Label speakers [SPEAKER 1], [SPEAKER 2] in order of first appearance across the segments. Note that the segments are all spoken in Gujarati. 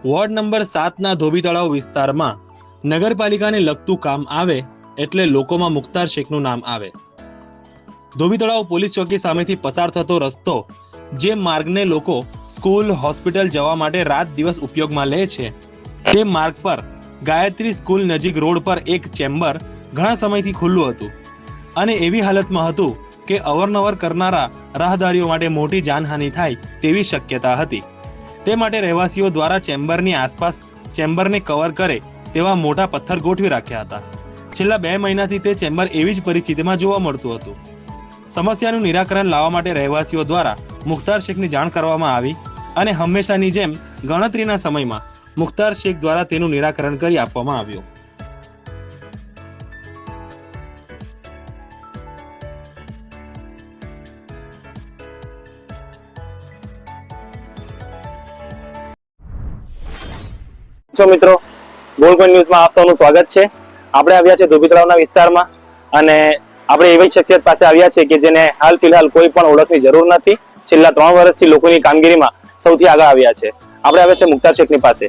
[SPEAKER 1] વોર્ડ નંબર 7ના ધોબી તળાવ વિસ્તારમાં નગરપાલિકાને લગતું કામ આવે એટલે લોકોમાં મુખ્તાર શેખનું નામ આવે. ધોબી તળાવ પોલીસ ચોકી સામેથી પસાર થતો રસ્તો, જે માર્ગને લોકો સ્કૂલ, હોસ્પિટલ જવા માટે રાત દિવસ ઉપયોગમાં લે છે, તે માર્ગ પર ગાયત્રી સ્કૂલ નજીક રોડ પર એક ચેમ્બર ઘણા સમયથી ખુલ્લું હતું અને એવી હાલતમાં હતું કે અવરનવર કરનારા રાહદારીઓ માટે મોટી જાનહાનિ થાય તેવી શક્યતા હતી. તે માટે રહેવાસીઓ દ્વારા ચેમ્બરની આસપાસ ચેમ્બરને કવર કરે તેવા મોટા પથ્થર ગોઠવી રાખ્યા હતા. છેલ્લા 2 મહિનાથી તે ચેમ્બર એવી જ પરિસ્થિતિમાં જોવા મળતું હતું. સમસ્યાનું નિરાકરણ લાવવા માટે રહેવાસીઓ દ્વારા મુખ્તાર શેખની જાણ કરવામાં આવી અને હંમેશાની જેમ ગણતરીના સમયમાં મુખ્તાર શેખ દ્વારા તેનું નિરાકરણ કરી આપવામાં આવ્યું.
[SPEAKER 2] મિત્રો, ગોલ્ડ ન્યૂઝમાં આપ સૌનું સ્વાગત છે. આપણે આવ્યા છે ધોબી તળાવના વિસ્તારમાં અને આપણે એવી શખ્સિયત પાસે આવ્યા છે કે જેને હાલ ફિલહાલ કોઈ પણ ઓળખની જરૂર નથી. છેલ્લા 3 વર્ષથી લોકોની કામગીરીમાં સૌથી આગળ આવ્યા છે. આપણે આવ્યા છે મુખ્તાર શેખની પાસે.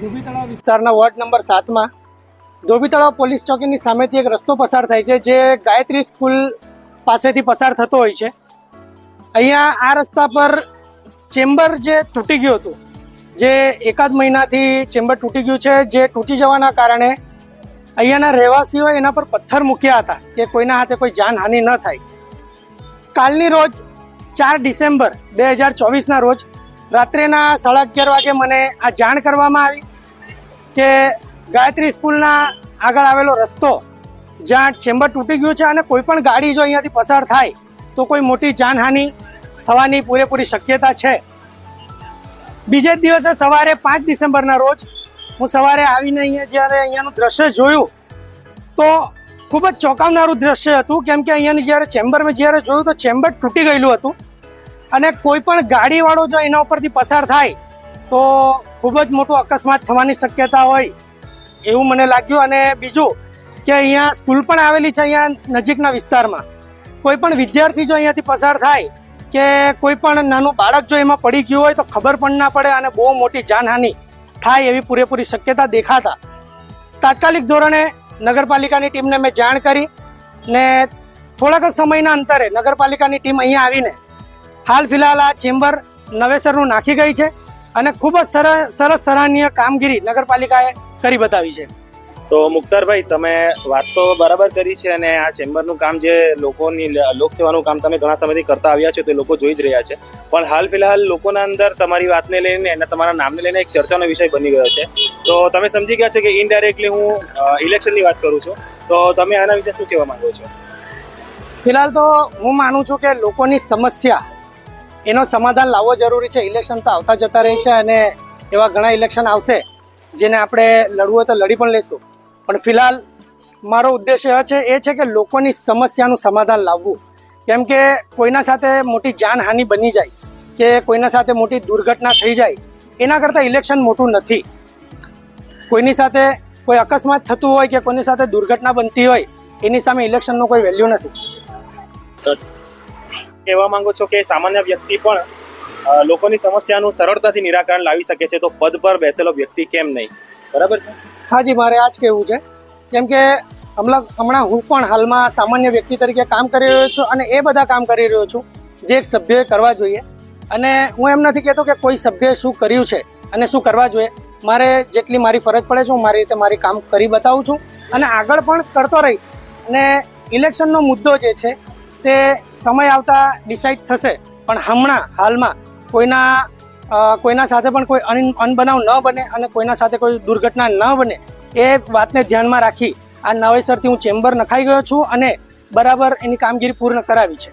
[SPEAKER 3] ધોબી તળાવ વિસ્તારના વોર્ડ નંબર 7માં ધોબી તળાવ પોલીસ ચોકીની સામેથી એક રસ્તો પસાર થાય છે, જે ગાયત્રી સ્કૂલ પાસેથી પસાર થતો હોય છે. અહીંયા આ રસ્તા પર ચેમ્બર જે તૂટી ગયું હતું, જે એકાદ મહિનાથી ચેમ્બર તૂટી ગયું છે, જે તૂટી જવાના કારણે અહીંયાના રહેવાસીઓએ એના પર પથ્થર મૂક્યા હતા કે કોઈના હાથે કોઈ જાનહાનિ ન થાય. કાલની રોજ 4 ડિસેમ્બર 2024ના રોજ રાત્રેના 11:30 વાગે મને આ જાણ કરવામાં આવી કે ગાયત્રી સ્કૂલના આગળ આવેલો રસ્તો જ્યાં ચેમ્બર તૂટી ગયું છે અને કોઈ પણ ગાડી જો અહીંયાથી પસાર થાય તો કોઈ મોટી જાનહાનિ થવાની પૂરેપૂરી શક્યતા છે. બીજે દિવસે સવારે 5 ડિસેમ્બરના રોજ હું સવારે આવીને અહીંયા જ્યારે અહીંયાનું દ્રશ્ય જોયું તો ખૂબ જ ચોંકાવનારું દ્રશ્ય હતું, કેમ કે અહીંયાની જ્યારે ચેમ્બરમાં જ્યારે જોયું તો ચેમ્બર તૂટી ગયેલું હતું અને કોઈ પણ ગાડીવાળો જો એના ઉપરથી પસાર થાય તો ખૂબ જ મોટો અકસ્માત થવાની શક્યતા હોય એવું મને લાગ્યું. અને બીજું કે અહીંયા સ્કૂલ પણ આવેલી છે અહીંયા નજીકના વિસ્તારમાં. કોઈ પણ વિદ્યાર્થી જો અહીંયાથી પસાર થાય કે કોઈ પણ નાનું બાળક જો એમાં પડી ગયું હોય તો ખબર પણ ના પડે અને બહુ મોટી જાનહાનિ થાય એવી પૂરેપૂરી શક્યતા દેખાતા તાત્કાલિક ધોરણે નગરપાલિકાની ટીમને મેં જાણ કરી ને થોડાક જ સમયના અંતરે નગરપાલિકાની ટીમ અહીંયા આવીને હાલ ફિલહાલ આ ચેમ્બર નવેસરનું નાખી ગઈ છે અને ખૂબ જ સરસ સરાહનીય કામગીરી નગરપાલિકાએ કરી બતાવી છે.
[SPEAKER 2] તો મુખ્તારભાઈ, તમે વાત તો બરાબર કરી છે અને આ ચેમ્બરનું કામ, જે લોકોની લોકસેવાનું કામ તમે ઘણા સમયથી કરતા આવ્યા છો તે લોકો જોઈ જ રહ્યા છે. પણ હાલ ફિલહાલ લોકોના અંદર તમારી વાતને લઈને અને તમારા નામને લઈને એક ચર્ચાનો વિષય બની ગયો છે. તો તમે સમજી ગયા છો કે ઇનડાયરેક્ટલી હું ઇલેક્શનની વાત કરું છું, તો તમે આના વિશે શું કહેવા માંગો છો?
[SPEAKER 3] ફિલહાલ તો હું માનું છું કે લોકોની સમસ્યા એનો સમાધાન લાવવો જરૂરી છે. ઇલેક્શન તો આવતા જતા રહે છે અને એવા ઘણા ઇલેક્શન આવશે જેને આપણે લડવું હોય તો લડી પણ લઈશું. પણ ફિલહાલ મારો ઉદ્દેશ્ય એ છે કે લોકોની સમસ્યાનું સમાધાન લાવવું. કેમ કે કોઈના સાથે મોટી જાનહાનિ બની જાય કે કોઈના સાથે મોટી દુર્ઘટના થઈ જાય એના કરતાં ઇલેક્શન મોટું નથી. કોઈની સાથે કોઈ અકસ્માત થતું હોય કે કોઈની સાથે દુર્ઘટના બનતી હોય એની સામે ઇલેક્શનનો કોઈ વેલ્યુ નથી.
[SPEAKER 2] કહેવા માંગો છો કે સામાન્ય વ્યક્તિ પણ લોકોની સમસ્યાનું સરળતાથી નિરાકરણ લાવી શકે છે, તો પદ પર બેસેલો વ્યક્તિ કેમ નહીં? બરાબર છે?
[SPEAKER 3] હાજી, મારે આ જ કહેવું છે. કેમ કે હમણાં હું પણ હાલમાં સામાન્ય વ્યક્તિ તરીકે કામ કરી રહ્યો છું અને એ બધા કામ કરી રહ્યો છું જે એક સભ્યએ કરવા જોઈએ. અને હું એમ નથી કહેતો કે કોઈ સભ્યએ શું કર્યું છે અને શું કરવા જોઈએ. મારે જેટલી મારી ફરજ પડે છે હું મારી રીતે મારી કામ કરી બતાવું છું અને આગળ પણ કરતો રહીશ. અને ઇલેક્શનનો મુદ્દો જે છે તે સમય આવતા ડિસાઇડ થશે, પણ હાલમાં કોઈના સાથે પણ કોઈ અનબનાવ ન બને અને કોઈના સાથે કોઈ દુર્ઘટના ન બને એ વાતને ધ્યાનમાં રાખી આ નવેસરથી હું ચેમ્બર નખાઈ ગયો છું અને બરાબર એની કામગીરી પૂર્ણ કરાવી છે.